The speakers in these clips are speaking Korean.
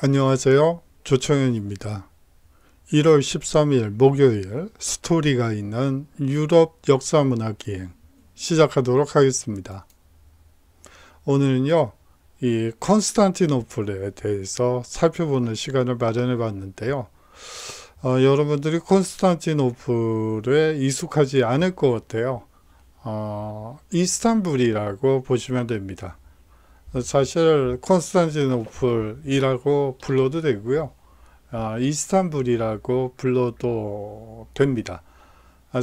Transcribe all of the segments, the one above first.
안녕하세요. 조청현입니다. 1월 13일 목요일 스토리가 있는 유럽 역사문화기행 시작하도록 하겠습니다. 오늘은요, 이 콘스탄티노플에 대해서 살펴보는 시간을 마련해 봤는데요. 여러분들이 콘스탄티노플에 익숙하지 않을 것 같아요. 이스탄불이라고 보시면 됩니다. 사실 콘스탄티노플이라고 불러도 되고요. 이스탄불이라고 불러도 됩니다.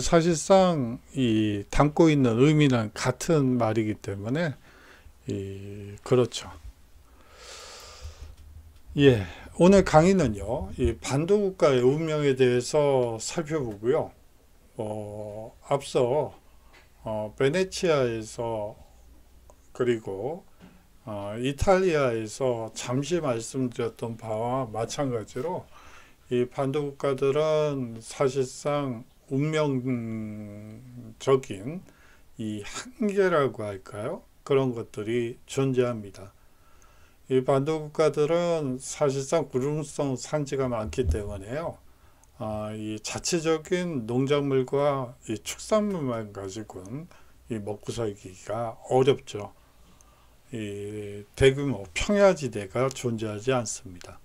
사실상 이 담고 있는 의미는 같은 말이기 때문에 그렇죠. 예, 오늘 강의는요, 이 반도국가의 운명에 대해서 살펴보고요. 앞서 베네치아에서 그리고 이탈리아에서 잠시 말씀드렸던 바와 마찬가지로 이 반도국가들은 사실상 운명적인 이 한계라고 할까요? 그런 것들이 존재합니다. 이 반도국가들은 사실상 구름성 산지가 많기 때문에요. 이 자체적인 농작물과 이 축산물만 가지고는 이 먹고 살기가 어렵죠. 이 대규모 평야지대가 존재하지 않습니다.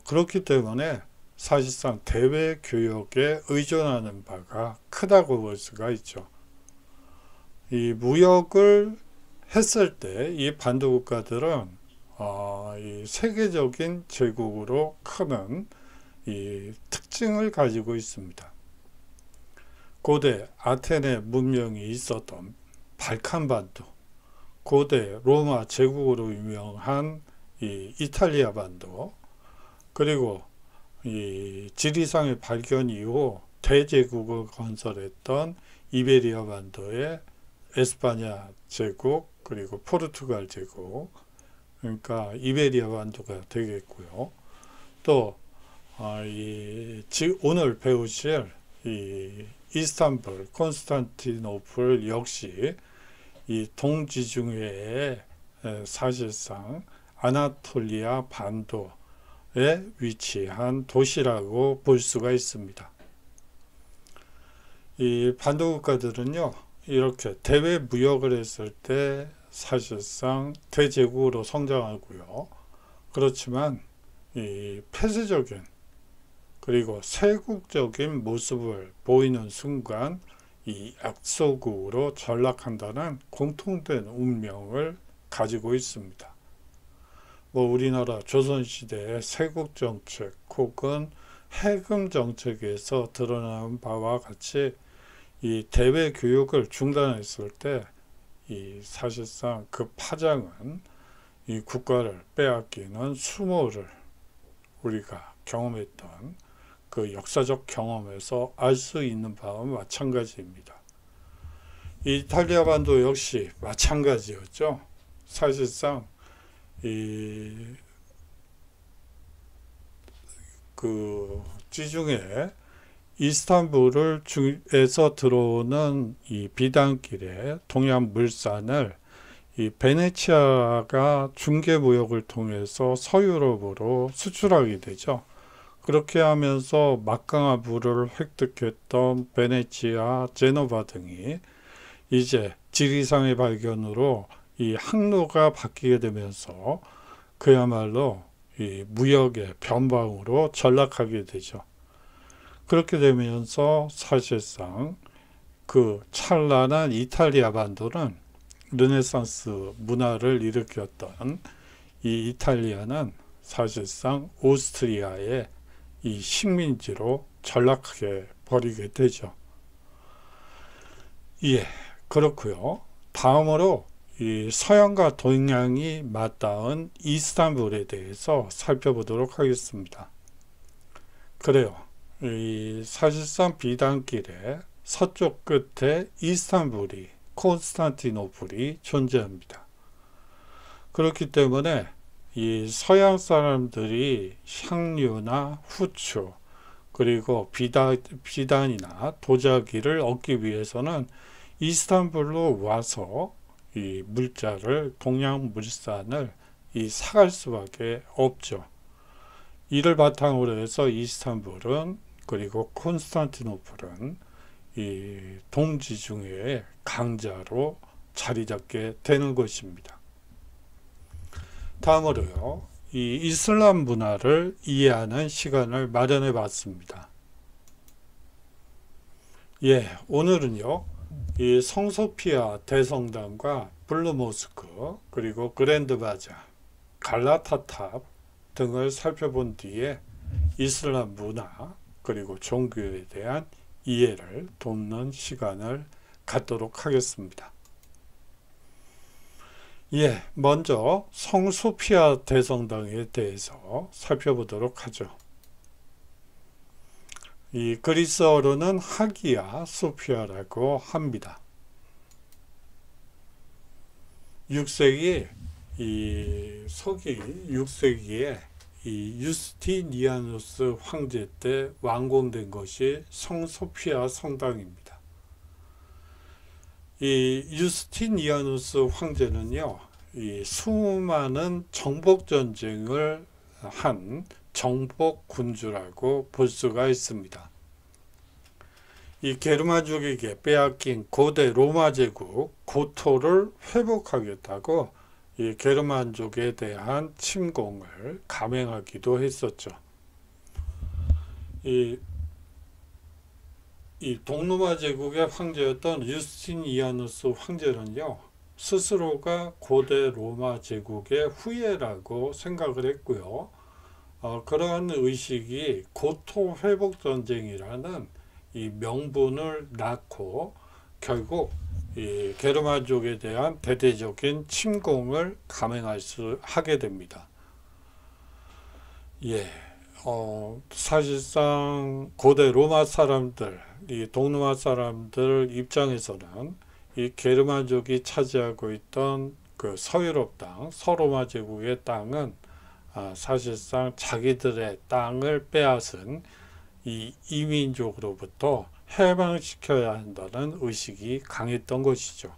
그렇기 때문에 사실상 대외 교역에 의존하는 바가 크다고 볼 수가 있죠. 이 무역을 했을 때 이 반도국가들은 이 세계적인 제국으로 크는 이 특징을 가지고 있습니다. 고대 아테네 문명이 있었던 발칸반도, 고대 로마 제국으로 유명한 이 이탈리아 반도, 그리고 이 지리상의 발견 이후 대제국을 건설했던 이베리아 반도의 에스파냐 제국, 그리고 포르투갈 제국, 그러니까 이베리아 반도가 되겠고요. 또 오늘 배우실 이 이스탄불, 콘스탄티노플 역시 이 동지중해에 사실상 아나톨리아 반도에 위치한 도시라고 볼 수가 있습니다. 이 반도 국가들은요, 이렇게 대외 무역을 했을 때 사실상 대제국으로 성장하고요. 그렇지만 이 폐쇄적인 그리고 세국적인 모습을 보이는 순간 이 약소국으로 전락한다는 공통된 운명을 가지고 있습니다. 우리나라 조선시대의 세국정책 혹은 해금정책에서 드러나는 바와 같이 이 대외 교육을 중단했을 때 이 사실상 그 파장은 이 국가를 빼앗기는 수모를 우리가 경험했던 그 역사적 경험에서 알 수 있는 바와 마찬가지입니다. 이탈리아 반도 역시 마찬가지였죠. 사실상 지중해 이스탄불을 에서 들어오는 이 비단길의 동양 물산을 이 베네치아가 중개무역을 통해서 서유럽으로 수출하게 되죠. 그렇게 하면서 막강한 획득했던 베네치아, 제노바 등이 이제 지리상의 발견으로 이 항로가 바뀌게 되면서 그야말로 이 무역의 변방으로 전락하게 되죠. 그렇게 되면서 사실상 그 찬란한 이탈리아 반도는 르네상스 문화를 일으켰던 이 이탈리아는 사실상 오스트리아의 이 식민지로 전락하게 버리게 되죠. 예, 그렇고요. 다음으로 이 서양과 동양이 맞닿은 이스탄불에 대해서 살펴보도록 하겠습니다. 그래요. 이 사실상 비단길의 서쪽 끝에 이스탄불이, 콘스탄티노플이 존재합니다. 그렇기 때문에 이 서양 사람들이 향유나 후추, 그리고 비단이나 도자기를 얻기 위해서는 이스탄불로 와서 이 물자를, 동양 물산을 사갈 수밖에 없죠. 이를 바탕으로 해서 이스탄불은 그리고 콘스탄티노플은 이 동지중의 강자로 자리 잡게 되는 것입니다. 다음으로요, 이 이슬람 문화를 이해하는 시간을 마련해 봤습니다. 오늘은요, 이 성소피아 대성당과 블루모스크 그리고 그랜드 바자, 갈라타탑 등을 살펴본 뒤에 이슬람 문화 그리고 종교에 대한 이해를 돕는 시간을 갖도록 하겠습니다. 먼저 성소피아 대성당에 대해서 살펴보도록 하죠. 이 그리스어로는 하기야 소피아라고 합니다. 6세기 서기 6세기에 이 유스티니아누스 황제 때 완공된 것이 성소피아 성당입니다. 이 유스티니아누스 황제는요, 이 수많은 정복 전쟁을 한 정복 군주라고 볼 수가 있습니다. 이 게르만족에게 빼앗긴 고대 로마 제국 고토를 회복하겠다고 이 게르만족에 대한 침공을 감행하기도 했었죠. 이 동로마 제국의 황제였던 유스티니아누스 황제는요, 스스로가 고대 로마 제국의 후예라고 생각을 했고요. 그러한 의식이 고토 회복 전쟁이라는 이 명분을 낳고 결국 이 게르만족에 대한 대대적인 침공을 하게 됩니다. 사실상 고대 로마 사람들, 이 동로마 사람들 입장에서는 이 게르만족이 차지하고 있던 그 서유럽 땅, 서로마 제국의 땅은 사실상 자기들의 땅을 빼앗은 이 이민족으로부터 해방시켜야 한다는 의식이 강했던 것이죠.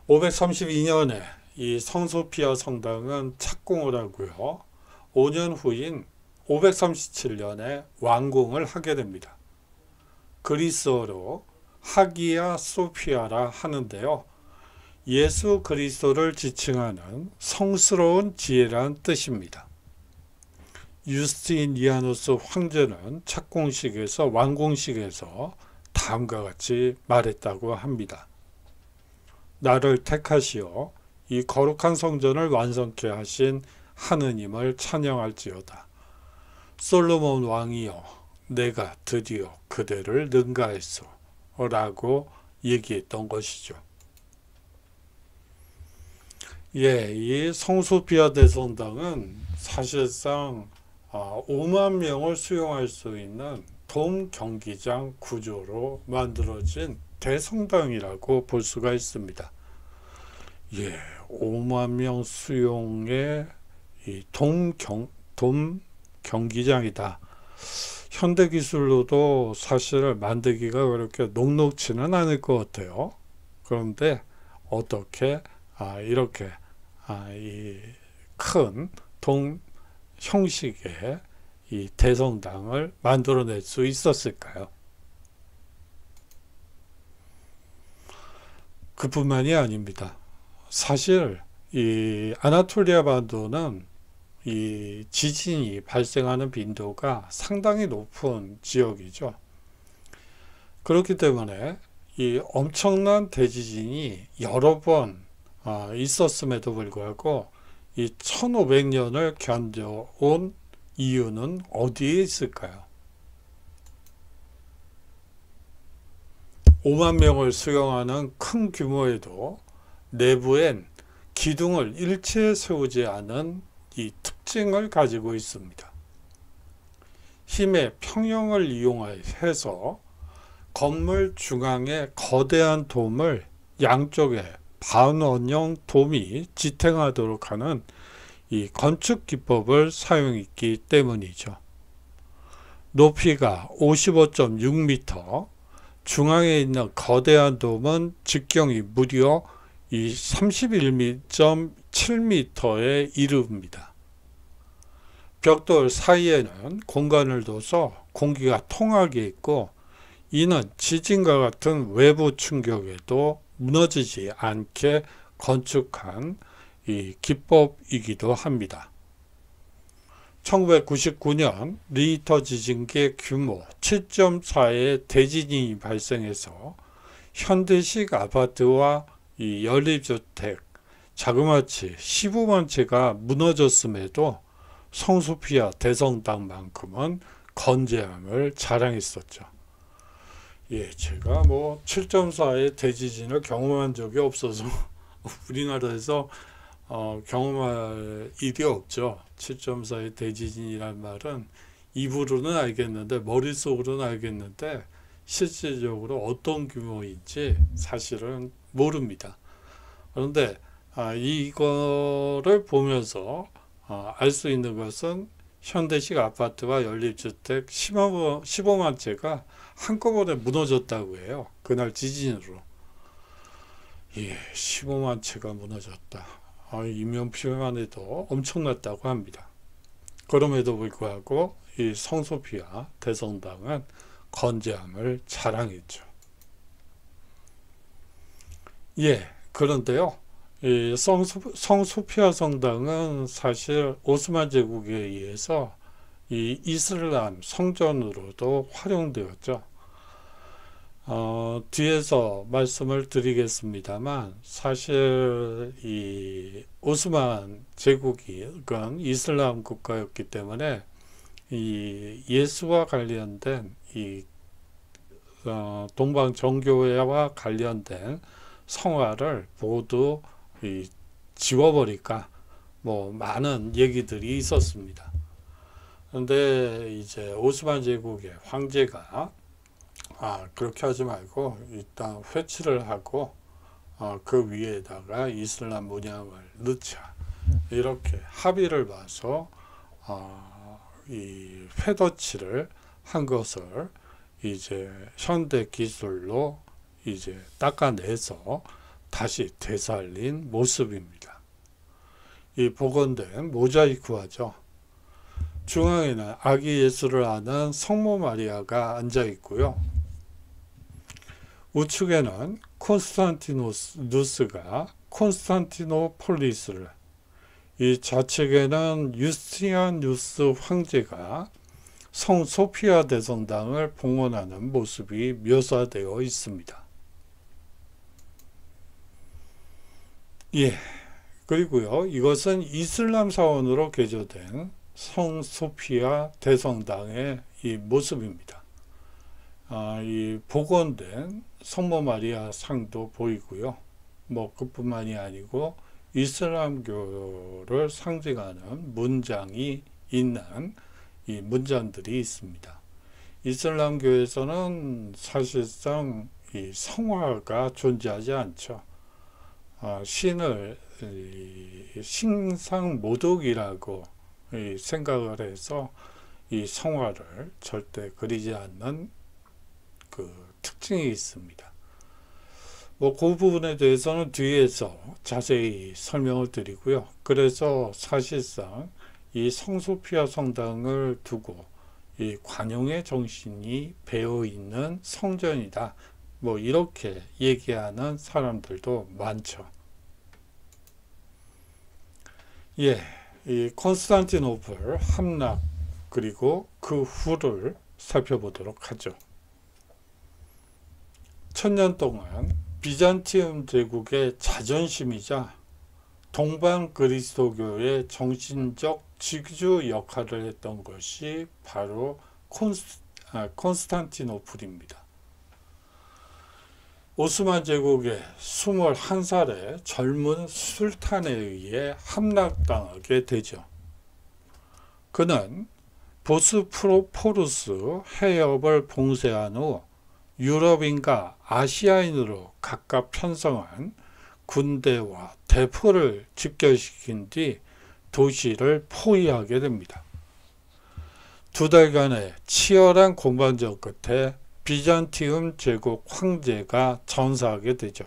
532년에 이 성소피아 성당은 착공을 하고요. 5년 후인 537년에 완공을 하게 됩니다. 그리스어로 하기야 소피아라 하는데요. 예수 그리스도를 지칭하는 성스러운 지혜란 뜻입니다. 유스티니아누스 황제는 착공식에서 완공식에서 다음과 같이 말했다고 합니다. 나를 택하시어 이 거룩한 성전을 완성케 하신 하느님을 찬양할지어다. 솔로몬 왕이여, 내가 드디어 그대를 능가했소 라고 얘기했던 것이죠. 이 성소피아 대성당은 사실상 5만 명을 수용할 수 있는 돔 경기장 구조로 만들어진 대성당이라고 볼 수가 있습니다. 5만 명 수용의 이 돔 경기장이다. 현대 기술로도 사실 만들기가 그렇게 녹록지는 않을 것 같아요. 그런데 어떻게 이렇게 이 큰 돔 형식의 이 대성당을 만들어낼 수 있었을까요? 그뿐만이 아닙니다. 사실 이 아나톨리아 반도는 이 지진이 발생하는 빈도가 상당히 높은 지역이죠. 그렇기 때문에 이 엄청난 대지진이 여러 번 있었음에도 불구하고 이 1500년을 견뎌온 이유는 어디에 있을까요? 5만 명을 수용하는 큰 규모에도 내부엔 기둥을 일체에 세우지 않은 이 특징을 가지고 있습니다. 힘의 평형을 이용해서 건물 중앙에 거대한 돔을 양쪽에 반원형 돔이 지탱하도록 하는 이 건축 기법을 사용했기 때문이죠. 높이가 55.6m, 중앙에 있는 거대한 돔은 직경이 무려 이 31.7 7m에 이릅니다. 벽돌 사이에는 공간을 둬서 공기가 통하게 있고, 이는 지진과 같은 외부 충격에도 무너지지 않게 건축한 이 기법이기도 합니다. 1999년 리히터 지진계 규모 7.4의 대지진이 발생해서 현대식 아파트와 이 연립주택 자그마치 15만 채가 무너졌음에도 성소피아 대성당만큼은 건재함을 자랑했었죠. 예, 제가 7.4의 대지진을 경험한 적이 없어서 우리나라에서 경험할 일이 없죠. 7.4의 대지진이란 말은 입으로는 알겠는데, 머릿속으로는 알겠는데 실질적으로 어떤 규모인지 사실은 모릅니다. 그런데 이거를 보면서 알 수 있는 것은 현대식 아파트와 연립주택 15만 채가 한꺼번에 무너졌다고 해요. 그날 지진으로. 예, 15만 채가 무너졌다. 인명피해만 해도 엄청났다고 합니다. 그럼에도 불구하고 이 성소피아 대성당은 건재함을 자랑했죠. 예, 그런데요, 이 성소피아 성당은 사실 오스만 제국에 의해서 이 이슬람 성전으로도 활용되었죠. 뒤에서 말씀을 드리겠습니다만, 사실 이 오스만 제국이 그건 이슬람 국가였기 때문에 이 예수와 관련된 이 동방 정교회와 관련된 성화를 모두 지워버릴까, 많은 얘기들이 있었습니다. 그런데 이제 오스만 제국의 황제가 그렇게 하지 말고 일단 회치를 하고 그 위에다가 이슬람 문양을 넣자, 이렇게 합의를 봐서 이 회도치를 한 것을 이제 현대 기술로 이제 닦아내서 다시 되살린 모습입니다. 이 복원된 모자이크화죠. 중앙에는 아기 예수를 안은 성모 마리아가 앉아 있고요. 우측에는 콘스탄티누스가 콘스탄티노폴리스를, 이 좌측에는 유스티니아누스 황제가 성 소피아 대성당을 봉헌하는 모습이 묘사되어 있습니다. 예, 그리고요, 이것은 이슬람 사원으로 개조된 성 소피아 대성당의 이 모습입니다. 이 복원된 성모 마리아 상도 보이고요. 그뿐만이 아니고 이슬람교를 상징하는 문장이 있는 이 문장들이 있습니다. 이슬람교에서는 사실상 이 성화가 존재하지 않죠. 신을 신상모독이라고 생각을 해서 이 성화를 절대 그리지 않는 그 특징이 있습니다. 그 부분에 대해서는 뒤에서 자세히 설명을 드리고요. 그래서 사실상 이 성소피아 성당을 두고 이 관용의 정신이 배어 있는 성전이다, 이렇게 얘기하는 사람들도 많죠. 예, 이 콘스탄티노플 함락 그리고 그 후를 살펴보도록 하죠. 1000년 동안 비잔티움 제국의 자존심이자 동방 그리스도교의 정신적 지주 역할을 했던 것이 바로 콘스탄티노플입니다. 오스만 제국의 21살의 젊은 술탄에 의해 함락당하게 되죠. 그는 보스포루스 해협을 봉쇄한 후 유럽인과 아시아인으로 각각 편성한 군대와 대포를 집결시킨 뒤 도시를 포위하게 됩니다. 2달간의 치열한 공방전 끝에 비잔티움 제국 황제가 전사하게 되죠.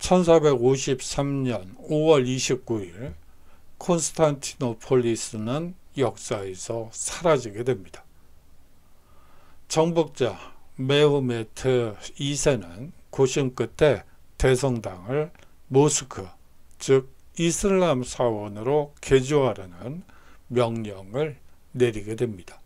1453년 5월 29일 콘스탄티노폴리스는 역사에서 사라지게 됩니다. 정복자 메호메트 2세는 고심 끝에 대성당을 모스크, 즉 이슬람 사원으로 개조하라는 명령을 내리게 됩니다.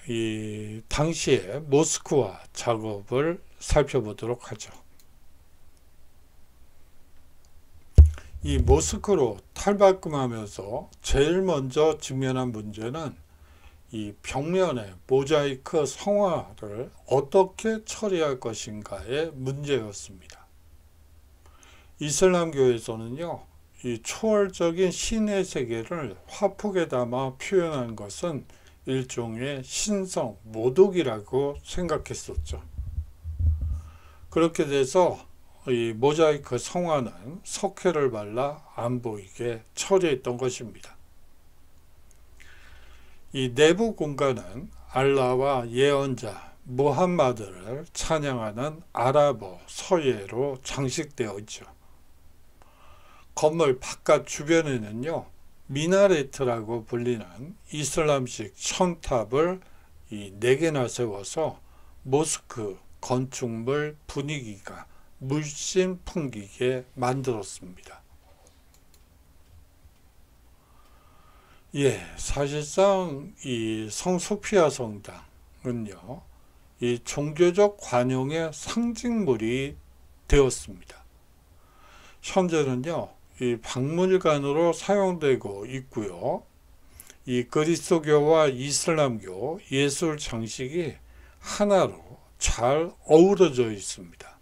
이 당시의 모스크와 작업을 살펴보도록 하죠. 이 모스크로 탈바꿈하면서 제일 먼저 직면한 문제는 이 벽면의 모자이크 성화를 어떻게 처리할 것인가의 문제였습니다. 이슬람교에서는요, 이 초월적인 신의 세계를 화폭에 담아 표현한 것은 일종의 신성, 모독이라고 생각했었죠. 그렇게 돼서 이 모자이크 성화는 석회를 발라 안 보이게 처리했던 것입니다. 이 내부 공간은 알라와 예언자 무함마드를 찬양하는 아랍어 서예로 장식되어 있죠. 건물 바깥 주변에는요, 미나레트라고 불리는 이슬람식 천탑을 4개나 세워서 모스크 건축물 분위기가 물씬 풍기게 만들었습니다. 사실상 이 성소피아 성당은요, 이 종교적 관용의 상징물이 되었습니다. 현재는요, 이 박물관으로 사용되고 있고요. 이 그리스도교와 이슬람교 예술 장식이 하나로 잘 어우러져 있습니다.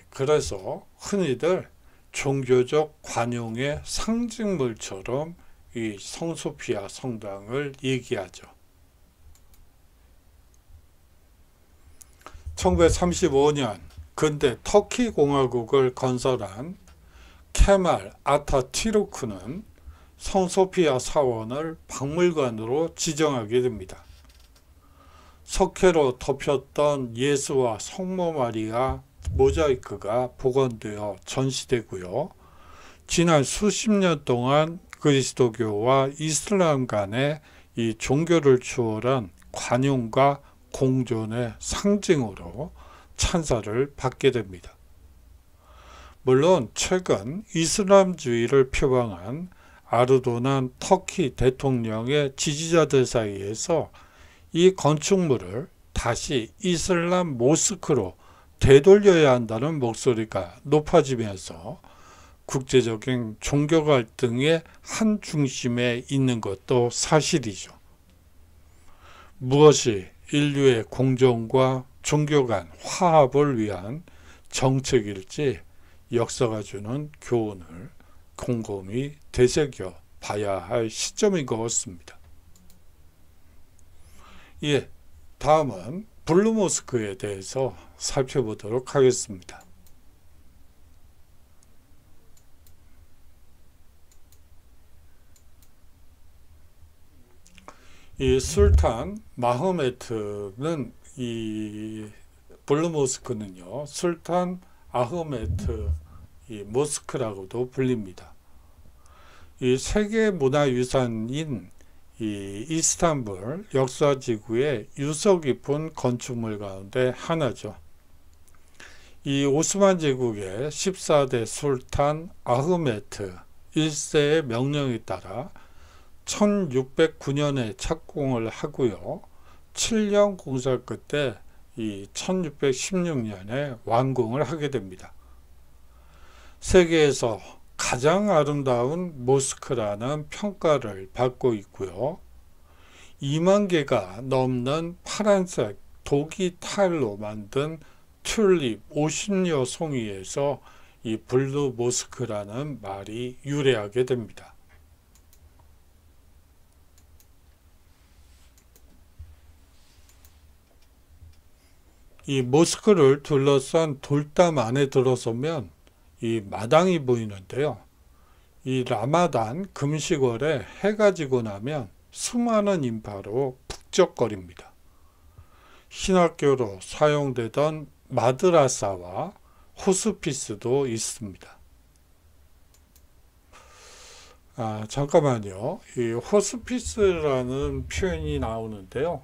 그래서 흔히들 종교적 관용의 상징물처럼 이 성소피아 성당을 얘기하죠. 1935년 근대 터키 공화국을 건설한 케말 아타튀르크는 성소피아 사원을 박물관으로 지정하게 됩니다. 석회로 덮였던 예수와 성모 마리아 모자이크가 복원되어 전시되고요. 지난 수십 년 동안 그리스도교와 이슬람 간의 이 종교를 추월한 관용과 공존의 상징으로 찬사를 받게 됩니다. 물론 최근 이슬람주의를 표방한 아르도난 터키 대통령의 지지자들 사이에서 이 건축물을 다시 이슬람 모스크로 되돌려야 한다는 목소리가 높아지면서 국제적인 종교 갈등의 한 중심에 있는 것도 사실이죠. 무엇이 인류의 공존과 종교 간 화합을 위한 정책일지 역사가 주는 교훈을 곰곰이 되새겨 봐야 할 시점인 것 같습니다. 다음은 블루모스크에 대해서 살펴보도록 하겠습니다. 이 술탄 마흐메트는 이 블루모스크는요, 술탄 아흐메트 이 모스크라고도 불립니다. 이 세계 문화유산인 이 이스탄불 역사지구의 유서 깊은 건축물 가운데 하나죠. 이 오스만 제국의 14대 술탄 아흐메트 1세의 명령에 따라 1609년에 착공을 하고요. 7년 공사 끝에 이 1616년에 완공을 하게 됩니다. 세계에서 가장 아름다운 모스크라는 평가를 받고 있고요. 2만 개가 넘는 파란색 독이 타일로 만든 튤립 50여 송이에서 이 블루 모스크라는 말이 유래하게 됩니다. 이 모스크를 둘러싼 돌담 안에 들어서면 이 마당이 보이는데요. 이 라마단 금식월에 해가 지고 나면 수많은 인파로 북적거립니다. 신학교로 사용되던 마드라사와 호스피스도 있습니다. 잠깐만요. 이 호스피스라는 표현이 나오는데요.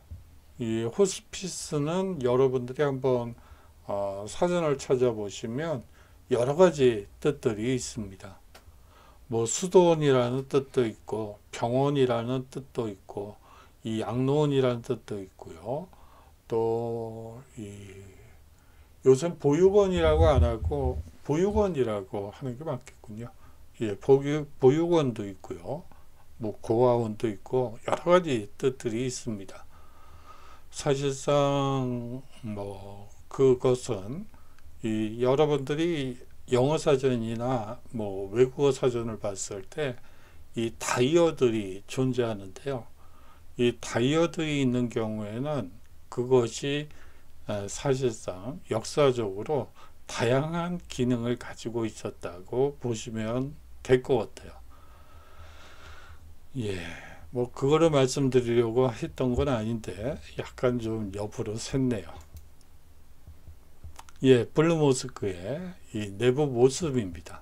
이 호스피스는 여러분들이 한번 사전을 찾아보시면 여러 가지 뜻들이 있습니다. 뭐 수도원이라는 뜻도 있고 병원이라는 뜻도 있고 이 양로원이라는 뜻도 있고요. 또 요새 보육원이라고 안 하고 보육원이라고 하는 게 맞겠군요. 예, 보육원도 있고요. 뭐 고아원도 있고 여러 가지 뜻들이 있습니다. 사실상 뭐 그것은 여러분들이 영어 사전이나 뭐 외국어 사전을 봤을 때 이 다이어들이 존재하는데요. 이 다이어들이 있는 경우에는 그것이 사실상 역사적으로 다양한 기능을 가지고 있었다고 보시면 될 것 같아요. 예, 뭐 그거를 말씀드리려고 했던 건 아닌데 약간 좀 옆으로 샜네요. 예, 블루모스크의 이 내부 모습입니다.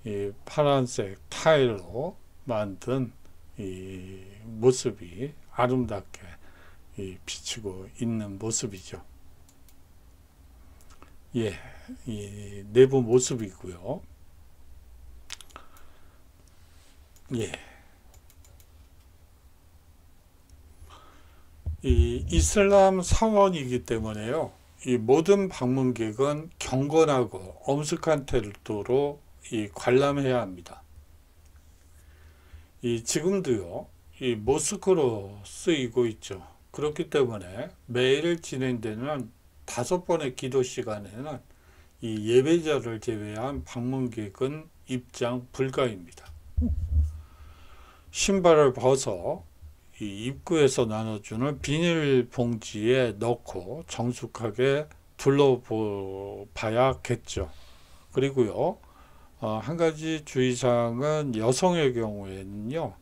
이 파란색 타일로 만든 이 모습이 아름답게 비치고 있는 모습이죠. 예, 이 내부 모습이고요. 예, 이 이슬람 사원이기 때문에요. 이 모든 방문객은 경건하고 엄숙한 태도로 관람해야 합니다. 지금도요, 이 모스크로 쓰이고 있죠. 그렇기 때문에 매일 진행되는 5번의 기도 시간에는 이 예배자를 제외한 방문객은 입장 불가입니다. 신발을 벗어 이 입구에서 나눠주는 비닐봉지에 넣고 정숙하게 둘러봐야겠죠. 그리고요, 한 가지 주의사항은 여성의 경우에는요,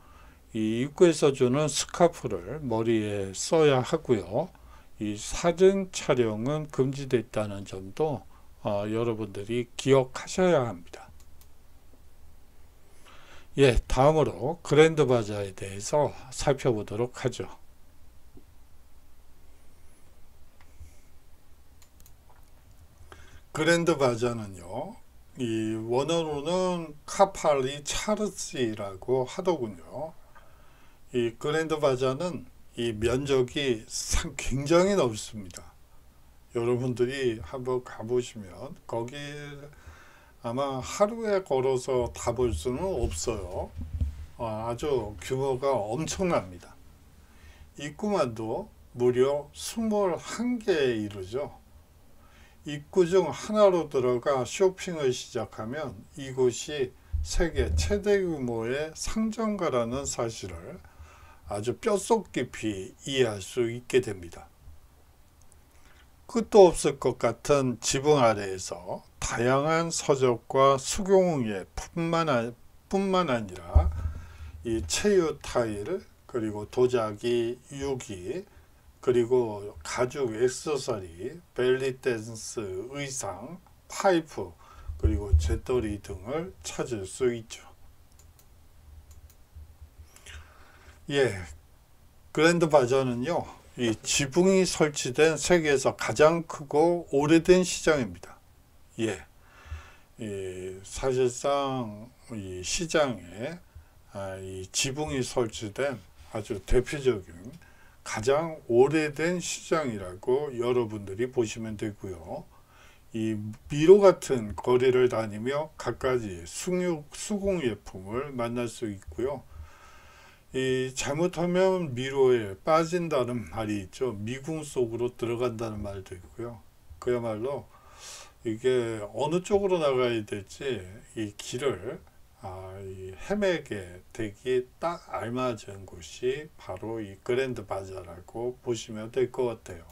이 입구에서 주는 스카프를 머리에 써야 하고요. 이 사진 촬영은 금지되어 있다는 점도 여러분들이 기억하셔야 합니다. 예, 다음으로 그랜드 바자에 대해서 살펴보도록 하죠. 그랜드 바자는요, 이 원어로는 카팔리 차르치라고 하더군요. 이 그랜드 바자는 이 면적이 굉장히 넓습니다. 여러분들이 한번 가보시면 거기 아마 하루에 걸어서 다 볼 수는 없어요. 아주 규모가 엄청납니다. 입구만도 무려 21개에 이르죠. 입구 중 하나로 들어가 쇼핑을 시작하면 이곳이 세계 최대 규모의 상점가라는 사실을 아주 뼛속 깊이 이해할 수 있게 됩니다. 끝도 없을 것 같은 지붕 아래에서 다양한 서적과 수공예뿐만 아니라 이 체유 타일, 그리고 도자기, 유기, 그리고 가죽 액세서리, 벨리 댄스 의상, 파이프, 그리고 재떨이 등을 찾을 수 있죠. 예, 그랜드 바자는요, 이 지붕이 설치된 세계에서 가장 크고 오래된 시장입니다. 예, 사실상 이 시장에 이 지붕이 설치된 아주 대표적인 가장 오래된 시장이라고 여러분들이 보시면 되고요. 이 미로 같은 거리를 다니며 갖가지 수공예품을 만날 수 있고요. 잘못하면 미로에 빠진다는 말이 있죠. 미궁 속으로 들어간다는 말도 있고요. 그야말로 이게 어느 쪽으로 나가야 될지 이 길을 헤매게 되기 딱 알맞은 곳이 바로 이 그랜드 바자라고 보시면 될 것 같아요.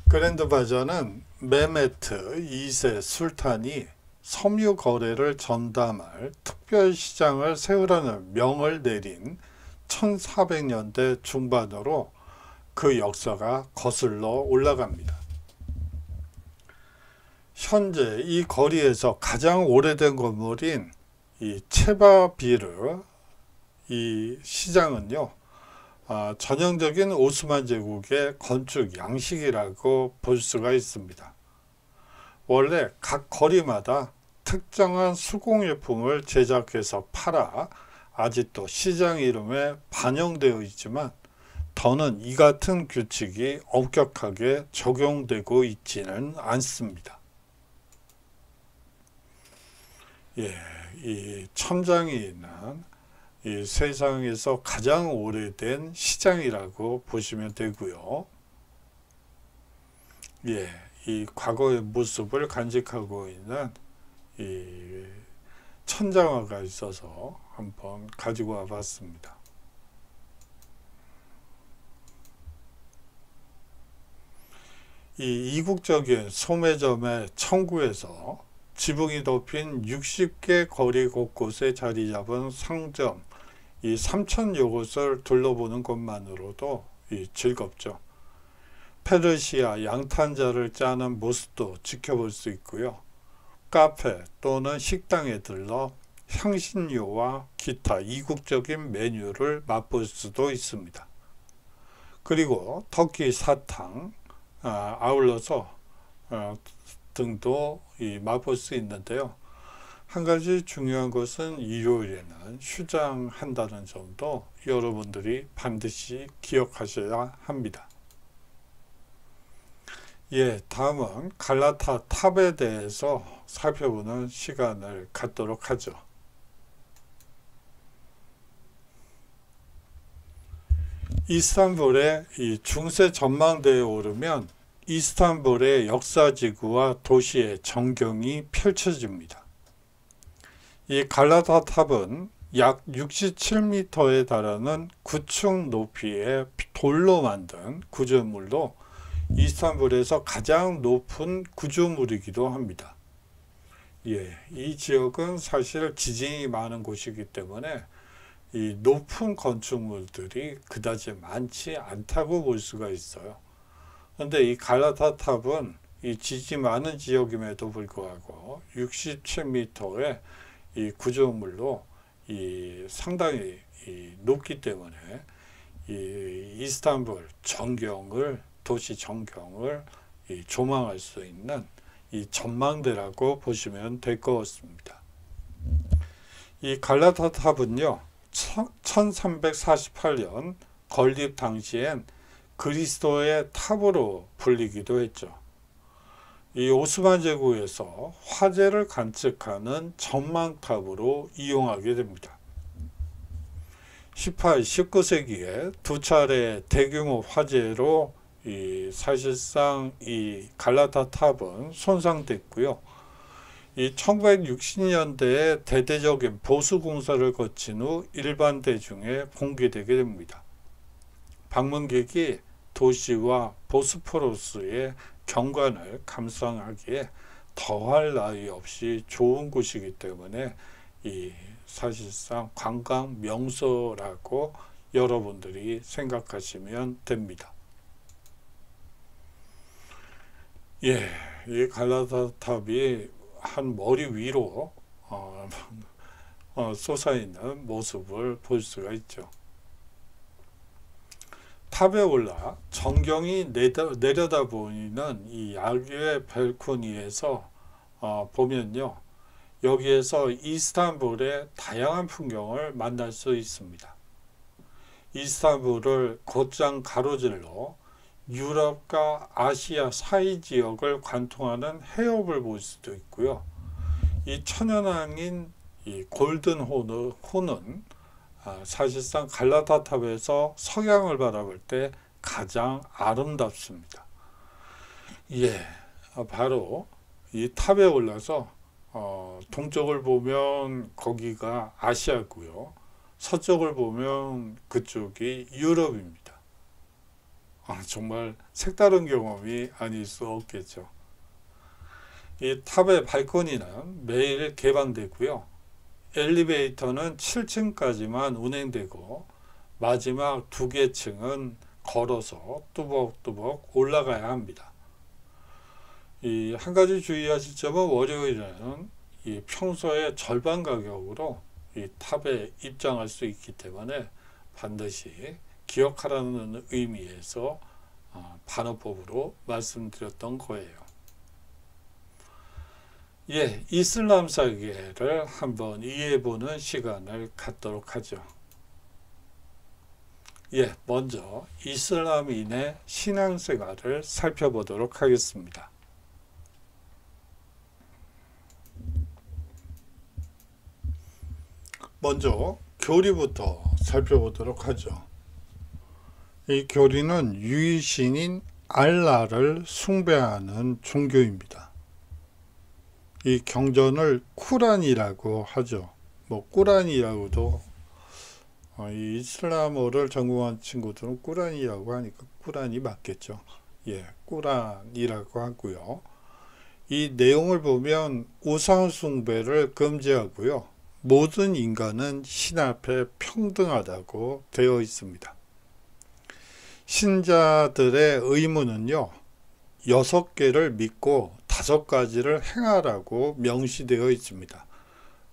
그랜드 바자는 메메트 2세 술탄이 섬유 거래를 전담할 특별시장을 세우라는 명을 내린 1400년대 중반으로 그 역사가 거슬러 올라갑니다. 현재 이 거리에서 가장 오래된 건물인 이 체바비르 이 시장은요, 전형적인 오스만 제국의 건축 양식이라고 볼 수가 있습니다. 원래 각 거리마다 특정한 수공예품을 제작해서 팔아 아직도 시장 이름에 반영되어 있지만 더는 이 같은 규칙이 엄격하게 적용되고 있지는 않습니다. 이 천장이 있는 이 세상에서 가장 오래된 시장이라고 보시면 되고요. 이 과거의 모습을 간직하고 있는 이 천장화가 있어서 한번 가지고 와 봤습니다. 이 이국적인 소매점의 청구에서 지붕이 덮인 60개 거리 곳곳에 자리 잡은 상점, 이 3,000여 곳을 둘러보는 것만으로도 즐겁죠. 페르시아 양탄자를 짜는 모습도 지켜볼 수 있고요. 카페 또는 식당에 들러 향신료와 기타 이국적인 메뉴를 맛볼 수도 있습니다. 그리고 터키 사탕, 아울러서 등도 맛볼 수 있는데요. 한 가지 중요한 것은 일요일에는 휴장한다는 점도 여러분들이 반드시 기억하셔야 합니다. 다음은 갈라타 탑에 대해서 살펴보는 시간을 갖도록 하죠. 이스탄불의 이 중세 전망대에 오르면 이스탄불의 역사지구와 도시의 전경이 펼쳐집니다. 이 갈라타 탑은 약 67m에 달하는 9층 높이의 돌로 만든 구조물로 이스탄불에서 가장 높은 구조물이기도 합니다. 이 지역은 사실 지진이 많은 곳이기 때문에 이 높은 건축물들이 그다지 많지 않다고 볼 수가 있어요. 그런데 이 갈라타 탑은 이 지진이 많은 지역임에도 불구하고 67m의 이 구조물로 상당히 높기 때문에 이스탄불 전경을 도시 전경을 조망할 수 있는 이 전망대라고 보시면 될 것 같습니다. 이 갈라타 탑은요, 1348년 건립 당시엔 그리스도의 탑으로 불리기도 했죠. 이 오스만 제국에서 화재를 관측하는 전망탑으로 이용하게 됩니다. 18, 19세기에 두 차례 대규모 화재로 사실상 이 갈라타 탑은 손상됐고요. 이 1960년대에 대대적인 보수 공사를 거친 후 일반 대중에 공개되게 됩니다. 방문객이 도시와 보스포러스의 경관을 감상하기에 더할 나위 없이 좋은 곳이기 때문에 사실상 관광 명소라고 여러분들이 생각하시면 됩니다. 이 갈라타 탑이 한 머리 위로 솟아있는 모습을 볼 수가 있죠. 탑에 올라 전경이 내려다 보이는 이 야외 발코니에서 보면요, 여기에서 이스탄불의 다양한 풍경을 만날 수 있습니다. 이스탄불을 곧장 가로질러 유럽과 아시아 사이 지역을 관통하는 해협을 볼 수도 있고요. 이 천연왕인 이 골든 호는 사실상 갈라타 탑에서 석양을 바라볼 때 가장 아름답습니다. 바로 이 탑에 올라서 동쪽을 보면 거기가 아시아고요. 서쪽을 보면 그쪽이 유럽입니다. 정말 색다른 경험이 아닐 수 없겠죠. 이 탑의 발코니는 매일 개방되고요. 엘리베이터는 7층까지만 운행되고 마지막 2개 층은 걸어서 뚜벅뚜벅 올라가야 합니다. 이 한 가지 주의하실 점은 월요일에는 이 평소의 절반 가격으로 이 탑에 입장할 수 있기 때문에 반드시 기억하라는 의미에서 반어법으로 말씀드렸던 거예요. 예, 이슬람사계를 한번 이해해보는 시간을 갖도록 하죠. 예, 먼저 이슬람인의 신앙생활을 살펴보도록 하겠습니다. 먼저 교리부터 살펴보도록 하죠. 이 교리는 유일신인 알라를 숭배하는 종교입니다. 이 경전을 쿠란이라고 하죠. 뭐 꾸란이라고도 이 이슬람어를 전공한 친구들은 꾸란이라고 하니까 꾸란이 맞겠죠. 예, 꾸란이라고 하고요. 이 내용을 보면 우상 숭배를 금지하고요. 모든 인간은 신 앞에 평등하다고 되어 있습니다. 신자들의 의무는요, 6개를 믿고 5가지를 행하라고 명시되어 있습니다.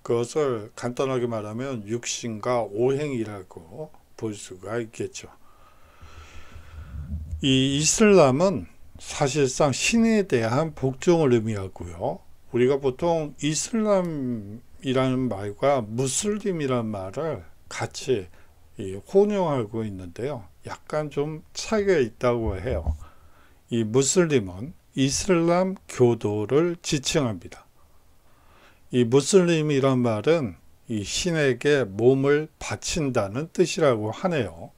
그것을 간단하게 말하면 육신과 오행이라고 볼 수가 있겠죠. 이 이슬람은 사실상 신에 대한 복종을 의미하고요. 우리가 보통 이슬람이라는 말과 무슬림이라는 말을 같이 혼용하고 있는데요. 약간 좀 차이가 있다고 해요. 이 무슬림은 이슬람 교도를 지칭합니다. 이 무슬림이란 말은 이 신에게 몸을 바친다는 뜻이라고 하네요.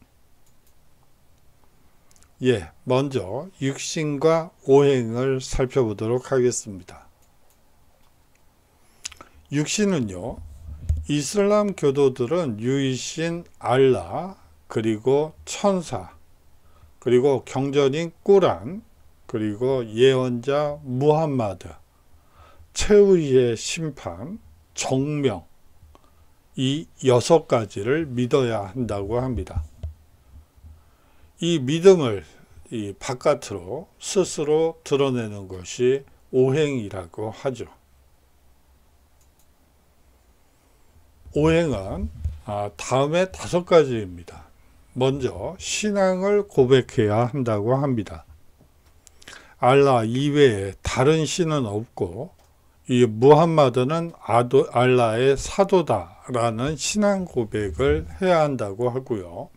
예, 먼저 육신과 오행을 살펴보도록 하겠습니다. 육신은요, 이슬람 교도들은 유일신 알라, 그리고 천사, 그리고 경전인 꾸란, 그리고 예언자 무함마드, 최후의 심판, 정명, 이 6가지를 믿어야 한다고 합니다. 이 믿음을 이 바깥으로 스스로 드러내는 것이 오행이라고 하죠. 오행은 다음에 5가지입니다. 먼저 신앙을 고백해야 한다고 합니다. 알라 이외에 다른 신은 없고 이 무함마드는 알라의 사도다라는 신앙 고백을 해야 한다고 하고요.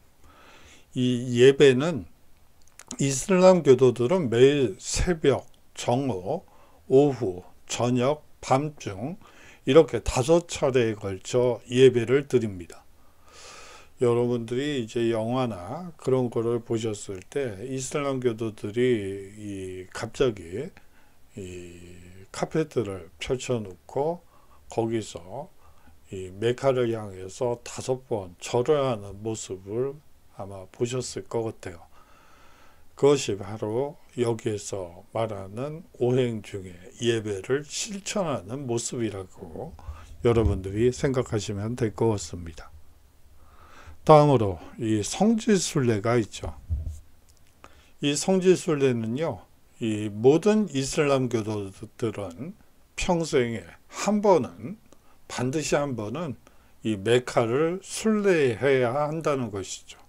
이 예배는 이슬람 교도들은 매일 새벽, 정오, 오후, 저녁, 밤중 이렇게 5차례에 걸쳐 예배를 드립니다. 여러분들이 이제 영화나 그런 거를 보셨을 때 이슬람 교도들이 갑자기 이 카페트를 펼쳐놓고 거기서 이 메카를 향해서 5번 절을 하는 모습을 아마 보셨을 것 같아요. 그것이 바로 여기에서 말하는 오행 중에 예배를 실천하는 모습이라고 여러분들이 생각하시면 될 것 같습니다. 다음으로 이 성지순례가 있죠. 이 성지순례는요, 이 모든 이슬람 교도들은 평생에 반드시 한 번은 이 메카를 순례해야 한다는 것이죠.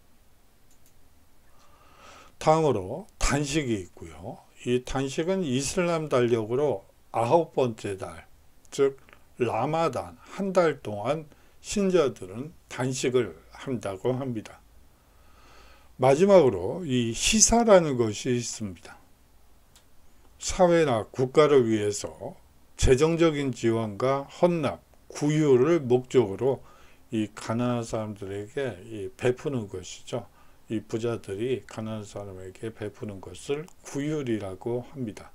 다음으로 단식이 있고요. 이 단식은 이슬람 달력으로 9번째 달, 즉 라마단 한 달 동안 신자들은 단식을 한다고 합니다. 마지막으로 이 시사라는 것이 있습니다. 사회나 국가를 위해서 재정적인 지원과 헌납, 구휼을 목적으로 이 가난한 사람들에게 베푸는 것이죠. 이 부자들이 가난한 사람에게 베푸는 것을 구휼이라고 합니다.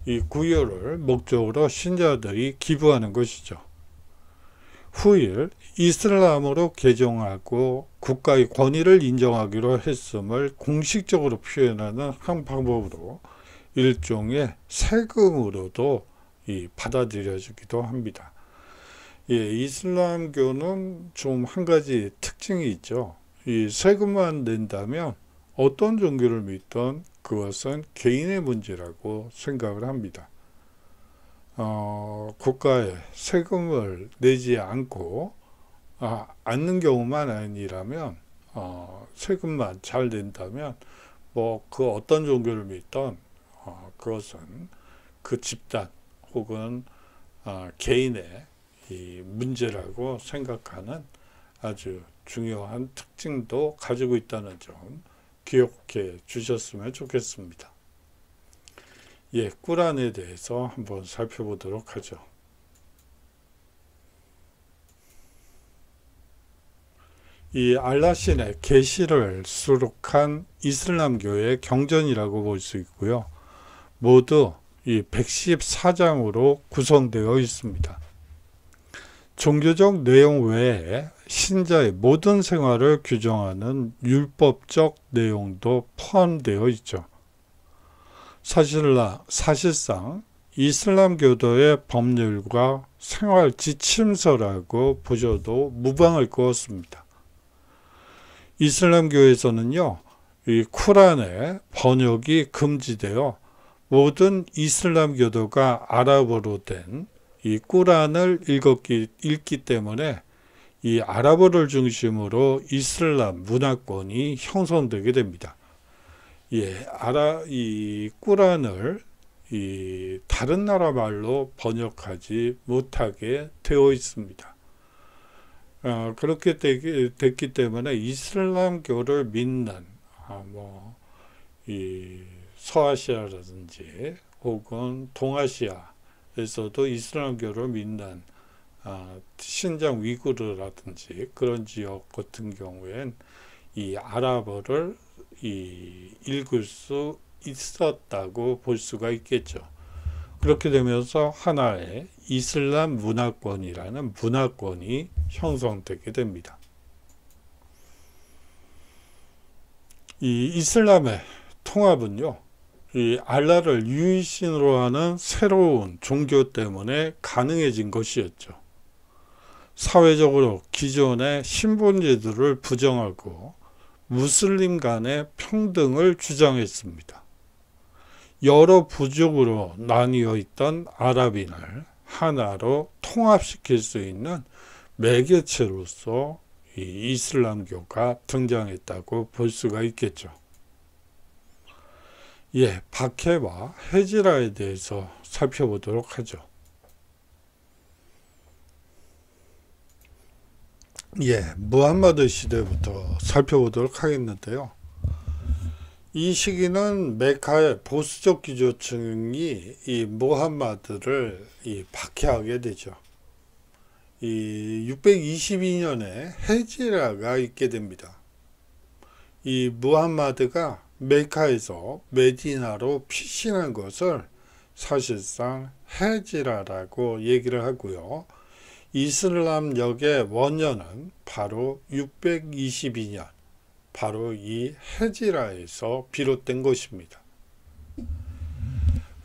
이 구휼을 목적으로 신자들이 기부하는 것이죠. 후일 이슬람으로 개종하고 국가의 권위를 인정하기로 했음을 공식적으로 표현하는 한 방법으로 일종의 세금으로도 받아들여지기도 합니다. 예, 이슬람교는 좀 한 가지 특징이 있죠. 이 세금만 낸다면 어떤 종교를 믿던 그것은 개인의 문제라고 생각을 합니다. 국가에 세금을 내지 않고 않는 경우만 아니라면 세금만 잘 낸다면 뭐 그 어떤 종교를 믿던 그것은 그 집단 혹은 개인의 이 문제라고 생각하는 아주 중요한 특징도 가지고 있다는 점 기억해 주셨으면 좋겠습니다. 예, 꾸란에 대해서 한번 살펴보도록 하죠. 이 알라신의 계시를 수록한 이슬람교의 경전이라고 볼 수 있고요. 모두 이 114장으로 구성되어 있습니다. 종교적 내용 외에 신자의 모든 생활을 규정하는 율법적 내용도 포함되어 있죠. 사실상 이슬람교도의 법률과 생활 지침서라고 보셔도 무방할 것 같습니다. 이슬람교에서는요, 이 쿠란의 번역이 금지되어 모든 이슬람교도가 아랍어로 된 이 꾸란을 읽기 때문에 이 아랍어를 중심으로 이슬람 문화권이 형성되게 됩니다. 예, 이 꾸란을 다른 나라 말로 번역하지 못하게 되어 있습니다. 그렇게 됐기 때문에 이슬람교를 믿는 이 서아시아라든지 혹은 동아시아에서도 이슬람교를 믿는 신장 위구르라든지 그런 지역 같은 경우엔 이 아랍어를 읽을 수 있었다고 볼 수가 있겠죠. 그렇게 되면서 하나의 이슬람 문화권이라는 문화권이 형성되게 됩니다. 이 이슬람의 통합은요, 이 알라를 유일신으로 하는 새로운 종교 때문에 가능해진 것이었죠. 사회적으로 기존의 신분제도를 부정하고 무슬림 간의 평등을 주장했습니다. 여러 부족으로 나뉘어 있던 아랍인을 하나로 통합시킬 수 있는 매개체로서 이 이슬람교가 등장했다고 볼 수가 있겠죠. 예, 박해와 헤지라에 대해서 살펴보도록 하죠. 예, 무함마드 시대부터 살펴보도록 하겠는데요. 이 시기는 메카의 보수적 기조층이 이 무함마드를 박해하게 되죠. 이 622년에 헤지라가 있게 됩니다. 이 무함마드가 메카에서 메디나로 피신한 것을 사실상 헤지라라고 얘기를 하고요. 이슬람역의 원년은 바로 622년, 바로 이 헤지라에서 비롯된 것입니다.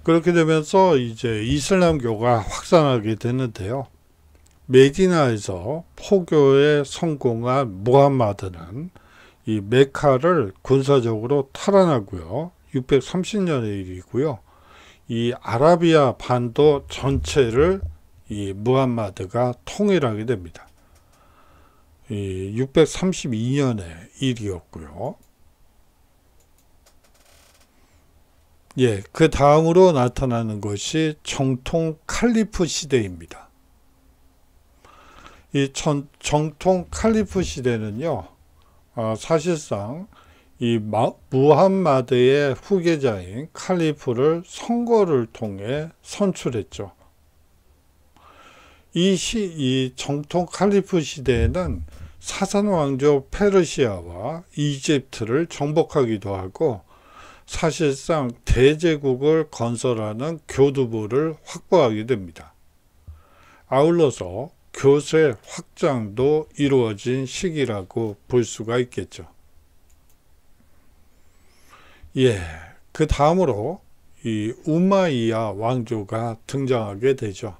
그렇게 되면서 이제 이슬람교가 확산하게 되는데요. 메디나에서 포교에 성공한 무함마드는 이 메카를 군사적으로 탈환하고요. 630년의 일이고요. 이 아라비아 반도 전체를 이 무함마드가 통일하게 됩니다. 이 632년의 일이었고요. 예, 그 다음으로 나타나는 것이 정통 칼리프 시대입니다. 이 정통 칼리프 시대는요, 사실상 이 무함마드의 후계자인 칼리프를 선거를 통해 선출했죠. 이 정통 칼리프 시대에는 사산 왕조 페르시아와 이집트를 정복하기도 하고 사실상 대제국을 건설하는 교두보를 확보하게 됩니다. 아울러서 교세 확장도 이루어진 시기라고 볼 수가 있겠죠. 예, 그 다음으로 이 우마이야 왕조가 등장하게 되죠.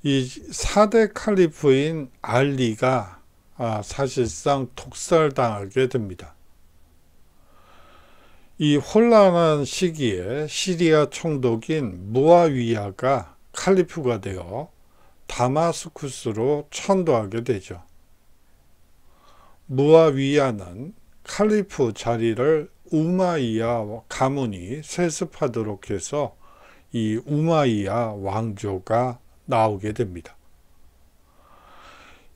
이 4대 칼리프인 알리가 사실상 독살당하게 됩니다. 이 혼란한 시기에 시리아 총독인 무아위야가 칼리프가 되어 다마스쿠스로 천도하게 되죠. 무아위야는 칼리프 자리를 우마이야 가문이 세습하도록 해서 이 우마이야 왕조가 나오게 됩니다.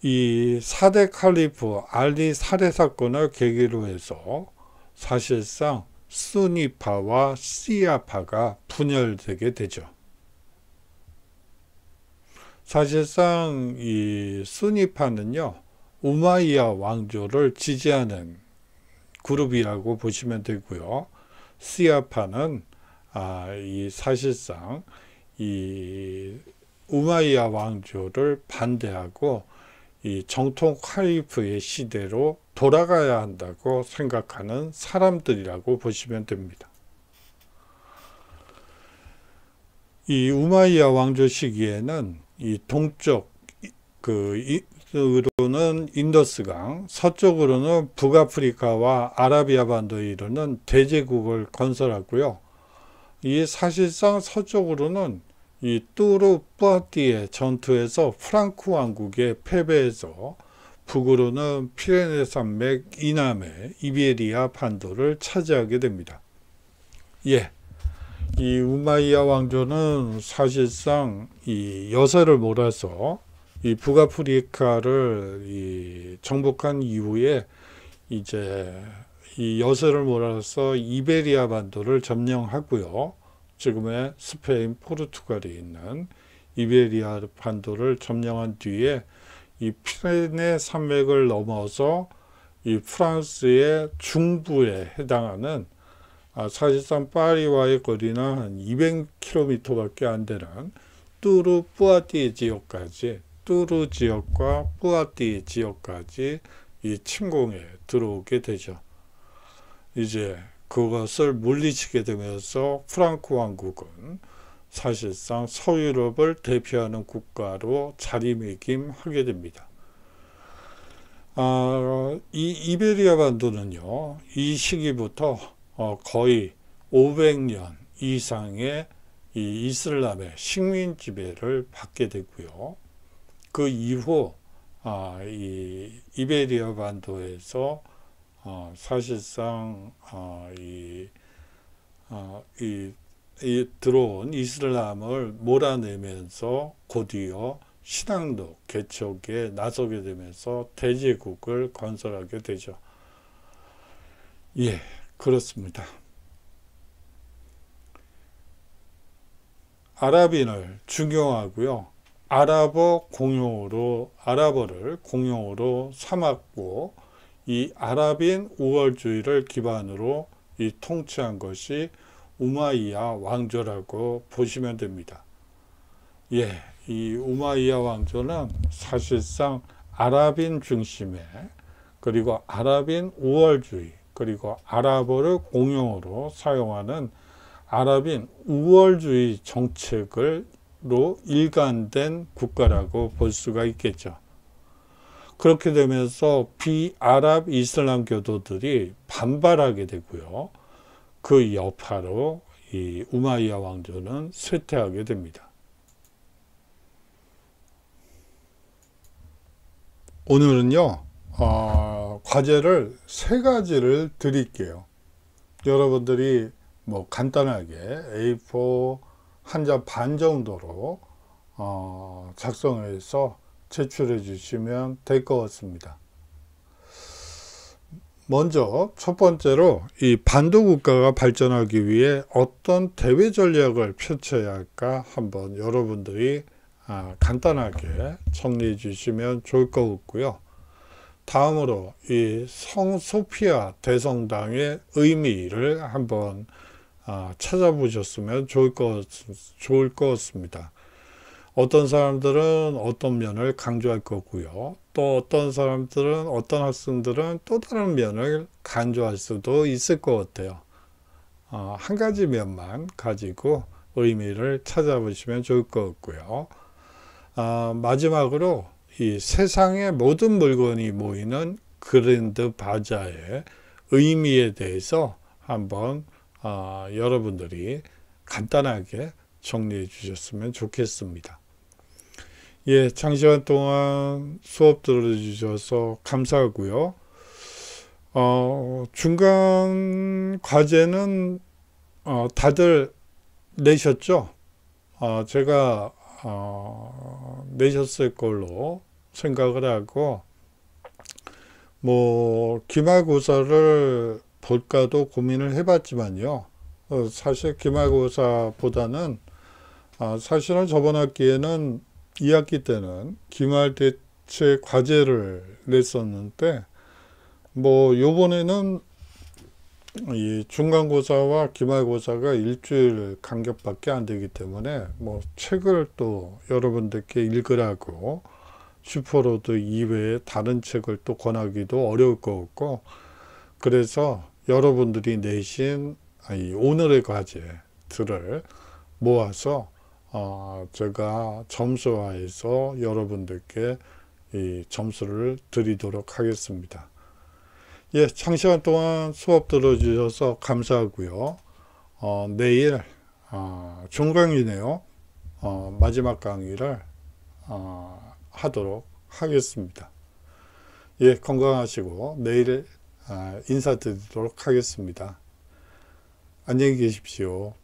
이 4대 칼리프 알리 살해 사건을 계기로 해서 사실상 수니파와 시아파가 분열되게 되죠. 사실상 이 수니파는요, 우마이야 왕조를 지지하는 그룹이라고 보시면 되고요. 시아파는 이 사실상 이 우마이야 왕조를 반대하고 이 정통 칼리프의 시대로 돌아가야 한다고 생각하는 사람들이라고 보시면 됩니다. 이 우마이야 왕조 시기에는 이 동쪽 으로는 인더스강, 서쪽으로는 북아프리카와 아라비아 반도에 이르는 대제국을 건설하고요. 이 사실상 서쪽으로는 이 뚜르 뿌아띠의 전투에서 프랑크 왕국에 패배해서 북으로는 피레네 산맥 이남의 이베리아 반도를 차지하게 됩니다. 이 우마이야 왕조는 사실상 이 여세를 몰아서 이 북아프리카를 정복한 이후에 이제 이 여세를 몰아서 이베리아 반도를 점령하고요. 지금의 스페인, 포르투갈에 있는 이베리아 반도를 점령한 뒤에 이 피레네 산맥을 넘어서 이 프랑스의 중부에 해당하는 사실상 파리와의 거리는 한 200km밖에 안 되는 뚜르 뿌아띠 지역까지, 뚜르 지역과 뿌아띠 지역까지 이 침공에 들어오게 되죠. 이제 그것을 물리치게 되면서 프랑크 왕국은 사실상 서유럽을 대표하는 국가로 자리매김하게 됩니다. 이 이베리아 반도는요, 이 시기부터 거의 500년 이상의 이 이슬람의 식민 지배를 받게 되고요. 그 이후 이 이베리아 반도에서 사실상 들어온 이슬람을 몰아내면서 곧이어 신앙도 개척에 나서게 되면서 대제국을 건설하게 되죠. 그렇습니다. 아랍인을 중용하고요. 아랍어를 공용어로 삼았고, 이 아랍인 우월주의를 기반으로 이 통치한 것이 우마이야 왕조라고 보시면 됩니다. 이 우마이야 왕조는 사실상 아랍인 중심의, 그리고 아랍인 우월주의, 그리고 아랍어를 공용어로 사용하는 아랍인 우월주의 정책으로 일관된 국가라고 볼 수가 있겠죠. 그렇게 되면서 비아랍 이슬람 교도들이 반발하게 되고요. 그 여파로 이 우마이야 왕조는 쇠퇴하게 됩니다. 오늘은요, 과제를 3가지를 드릴게요. 여러분들이 뭐 간단하게 A4 한 장 반 정도로 작성해서 제출해 주시면 될 것 같습니다. 먼저 첫 번째로 이 반도 국가가 발전하기 위해 어떤 대외 전략을 펼쳐야 할까 한번 여러분들이 간단하게 정리해 주시면 좋을 것 같고요. 다음으로 이 성소피아 대성당의 의미를 한번 찾아보셨으면 좋을 것 같습니다. 어떤 사람들은 어떤 면을 강조할 거고요. 또 어떤 학생들은 또 다른 면을 강조할 수도 있을 것 같아요. 한 가지 면만 가지고 의미를 찾아보시면 좋을 것 같고요. 마지막으로 이 세상의 모든 물건이 모이는 그랜드 바자의 의미에 대해서 한번 여러분들이 간단하게 정리해 주셨으면 좋겠습니다. 예, 장시간 동안 수업 들어주셔서 감사하고요. 중간 과제는 다들 내셨죠? 제가 내셨을 걸로 생각을 하고, 뭐 기말고사를 볼까도 고민을 해봤지만요. 사실 기말고사보다는 사실은 저번 학기에는 2학기 때는 기말 대체 과제를 냈었는데, 뭐 요번에는 이 중간고사와 기말고사가 일주일 간격밖에 안 되기 때문에 뭐 책을 또 여러분들께 읽으라고 슈퍼로드 이외에 다른 책을 또 권하기도 어려울 것 같고, 그래서 여러분들이 내신 오늘의 과제들을 모아서 제가 점수화해서 여러분들께 이 점수를 드리도록 하겠습니다. 예, 장시간 동안 수업 들어주셔서 감사하고요. 내일 중강이네요. 마지막 강의를 하도록 하겠습니다. 예, 건강하시고 내일 인사드리도록 하겠습니다. 안녕히 계십시오.